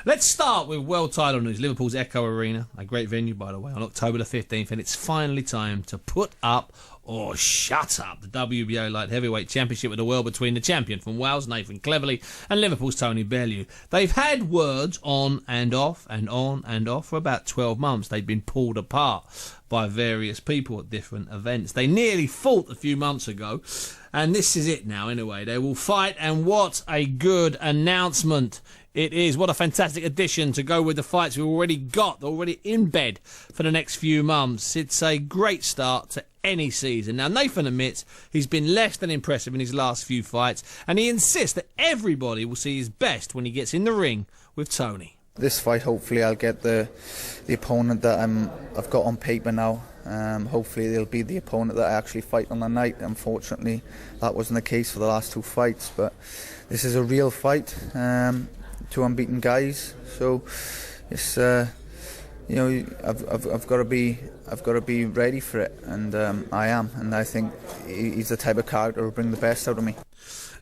Let's start with world title news. Liverpool's Echo Arena, a great venue, by the way, on October the 15th, and it's finally time to put up or shut up the WBO Light Heavyweight Championship of the world between the champion from Wales, Nathan Cleverly, and Liverpool's Tony Bellew. They've had words on and off and on and off for about 12 months. They've been pulled apart by various people at different events. They nearly fought a few months ago, and this is it now anyway. They will fight, and what a good announcement it is. What a fantastic addition to go with the fights we've already got. They're already in bed for the next few months. It's a great start to any season. Now, Nathan admits he's been less than impressive in his last few fights, and he insists that everybody will see his best when he gets in the ring with Tony. This fight, hopefully, I'll get the opponent that I've got on paper now. Hopefully, they'll be the opponent that I actually fight on the night. Unfortunately, that wasn't the case for the last two fights, but this is a real fight. Two unbeaten guys, so it's I've got to be ready for it, and I am, and I think he's the type of character who'll bring the best out of me.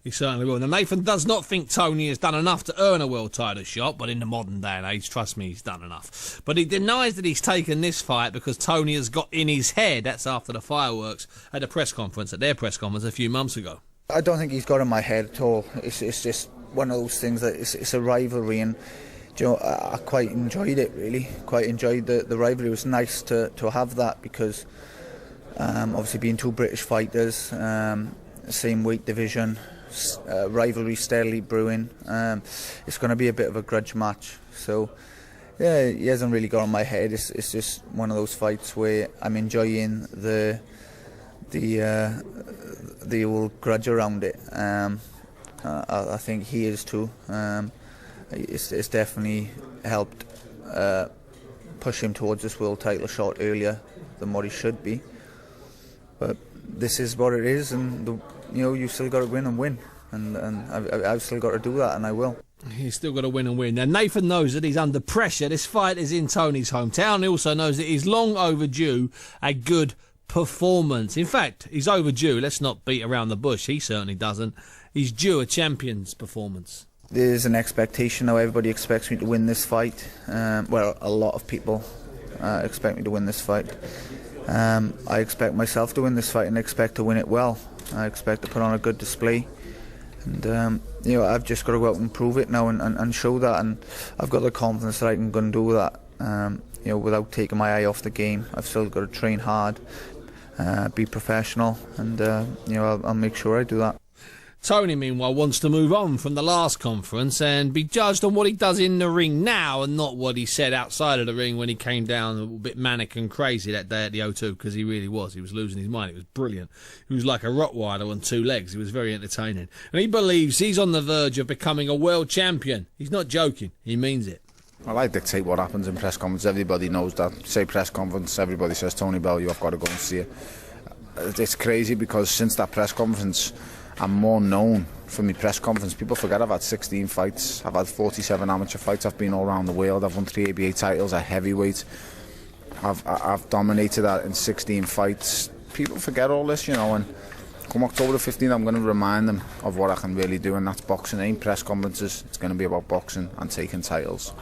He certainly will. Now, Nathan does not think Tony has done enough to earn a world title shot, but in the modern day and age, trust me, he's done enough. But he denies that he's taken this fight because Tony has got in his head. That's after the fireworks at their press conference a few months ago. I don't think he's got in my head at all. It's just one of those things that it's a rivalry, and I quite enjoyed it, really. Quite enjoyed the rivalry. It was nice to have that because obviously being two British fighters, same weight division, rivalry steadily brewing. It's going to be a bit of a grudge match. So yeah, he hasn't really got in my head. It's just one of those fights where I'm enjoying the old grudge around it. I think he is too. It's definitely helped push him towards this world title shot earlier than what he should be. But this is what it is, and you still got to win and win, and I've still got to do that, and I will. He's still got to win and win. Now, Nathan knows that he's under pressure. This fight is in Tony's hometown. He also knows that he's long overdue a good performance. In fact, he's overdue. Let's not beat around the bush. He certainly doesn't. He's due a champion's performance. There's an expectation now. Everybody expects me to win this fight. Well, a lot of people expect me to win this fight. I expect myself to win this fight, and I expect to win it well. I expect to put on a good display, and I've just got to go out and prove it now and show that, and I've got the confidence that I can go and do that. Without taking my eye off the game. I've still got to train hard, be professional, and I'll make sure I do that. Tony, meanwhile, wants to move on from the last conference and be judged on what he does in the ring now and not what he said outside of the ring when he came down a little bit manic and crazy that day at the O2, because he really was. He was losing his mind. It was brilliant. He was like a Rottweiler on two legs. It was very entertaining. And he believes he's on the verge of becoming a world champion. He's not joking. He means it. Well, I dictate what happens in press conference. Everybody knows that. Say press conference, everybody says Tony Bellew, I've got to go and see it. It's crazy because since that press conference, I'm more known for my press conference. People forget I've had 16 fights. I've had 47 amateur fights. I've been all around the world. I've won 3 ABA titles at heavyweight. I've dominated that in 16 fights. People forget all this, and come October the 15th, I'm going to remind them of what I can really do, and that's boxing. It ain't press conferences. It's going to be about boxing and taking titles.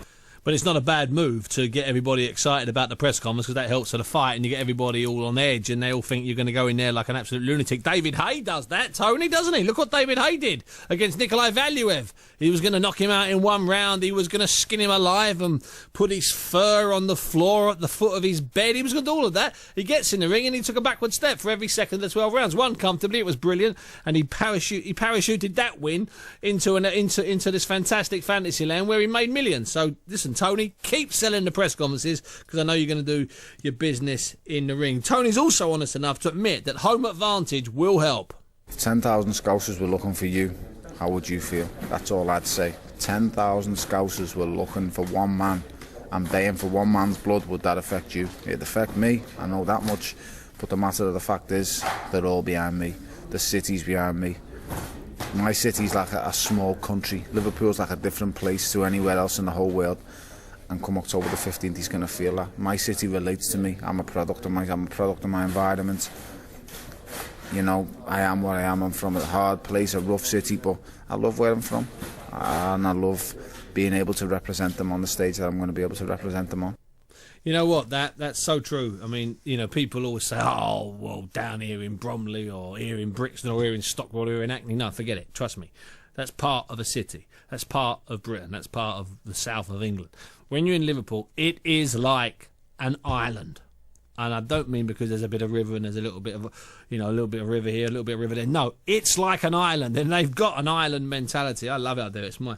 But it's not a bad move to get everybody excited about the press conference, because that helps for the fight, and you get everybody all on edge, and they all think you're going to go in there like an absolute lunatic. David Haye does that, Tony, doesn't he? Look what David Haye did against Nikolai Valuev. He was going to knock him out in one round. He was going to skin him alive and put his fur on the floor at the foot of his bed. He was going to do all of that. He gets in the ring and he took a backward step for every second of the 12 rounds. Won comfortably. It was brilliant, and he parachuted that win into this fantastic fantasy land where he made millions. So listen, Tony, keep selling the press conferences, because I know you're going to do your business in the ring. Tony's also honest enough to admit that home advantage will help. If 10,000 Scousers were looking for you, how would you feel? That's all I'd say. 10,000 Scousers were looking for one man and baying for one man's blood. Would that affect you? It'd affect me, I know that much. But the matter of the fact is, they're all behind me. The city's behind me. My city's like a small country. Liverpool's like a different place to anywhere else in the whole world. And come October the 15th, he's going to feel that. My city relates to me. I'm a product of my environment. I am what I am. I'm from a hard place, a rough city, but I love where I'm from. And I love being able to represent them on the stage that I'm going to be able to represent them on. You know what? That's so true. I mean, you know, people always say, "Oh, well, down here in Bromley, or here in Brixton, or here in Stockwell, or here in Hackney." No, forget it. Trust me. That's part of a city. That's part of Britain. That's part of the south of England. When you're in Liverpool, it is like an island. And I don't mean because there's a bit of river and there's a little bit of, you know, a little bit of river here, a little bit of river there. No, it's like an island, and they've got an island mentality. I love it out there. It's my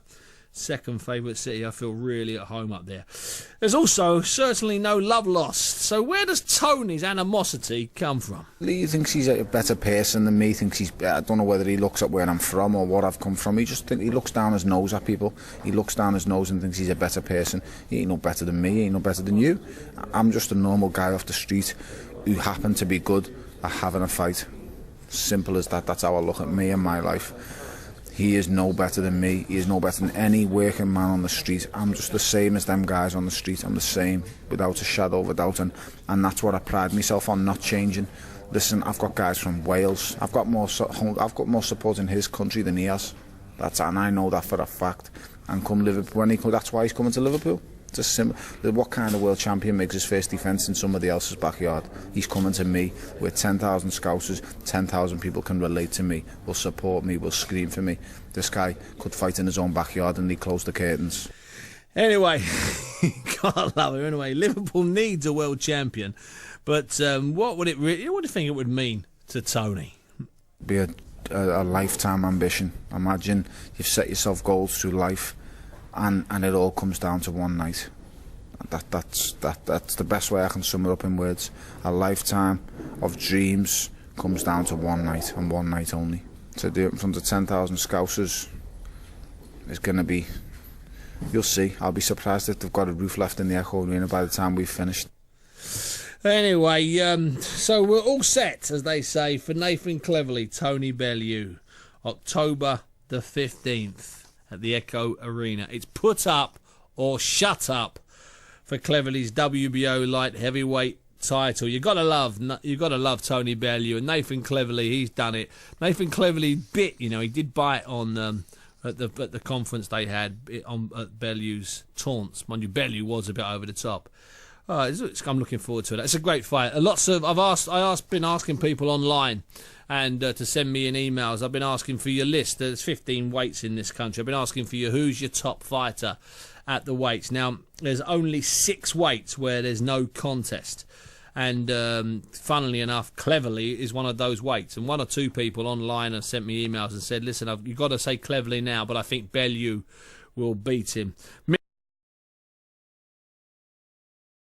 second favourite city. I feel really at home up there. There's also certainly no love lost. So where does Tony's animosity come from? He thinks he's a better person than me. Thinks he's. I don't know whether he looks at where I'm from or what I've come from. He looks down his nose at people. He looks down his nose and thinks he's a better person. He ain't no better than me. He ain't no better than you. I'm just a normal guy off the street who happened to be good at having a fight. Simple as that. That's how I look at me and my life. He is no better than me. He is no better than any working man on the street. I'm just the same as them guys on the street. I'm the same, without a shadow of a doubt. And that's what I pride myself on, not changing. Listen, I've got guys from Wales. I've got more support in his country than he has. And I know that for a fact. And come Liverpool, that's why he's coming to Liverpool. It's a simple. What kind of world champion makes his first defence in somebody else's backyard? He's coming to me with 10,000 Scousers, 10,000 people can relate to me, will support me, will scream for me. This guy could fight in his own backyard and he closed the curtains. Anyway, God love him. Anyway, Liverpool needs a world champion, but what do you think it would mean to Tony? Be a lifetime ambition. Imagine you've set yourself goals through life. And it all comes down to one night. That's the best way I can sum it up in words. A lifetime of dreams comes down to one night, and one night only. To do it in front of 10,000 Scousers is going to be... You'll see. I'll be surprised if they've got a roof left in the Echo Arena by the time we've finished. Anyway, so we're all set, as they say, for Nathan Cleverly, Tony Bellew, October the 15th. At the Echo Arena. It's put up or shut up for Cleverly's WBO light heavyweight title. You've got to love Tony Bellew, and Nathan Cleverly. He's done it. Nathan Cleverly bit. You know, he did bite on at the conference they had at Bellew's taunts. Mind you, Bellew was a bit over the top. I'm looking forward to it. It's a great fight. Been asking people online and to send me in emails. I've been asking for your list. There's 15 weights in this country. I've been asking for who's your top fighter at the weights. Now, there's only 6 weights where there's no contest. And funnily enough, Cleverly is one of those weights. And 1 or 2 people online have sent me emails and said, listen, you've got to say Cleverly now, but I think Bellew will beat him.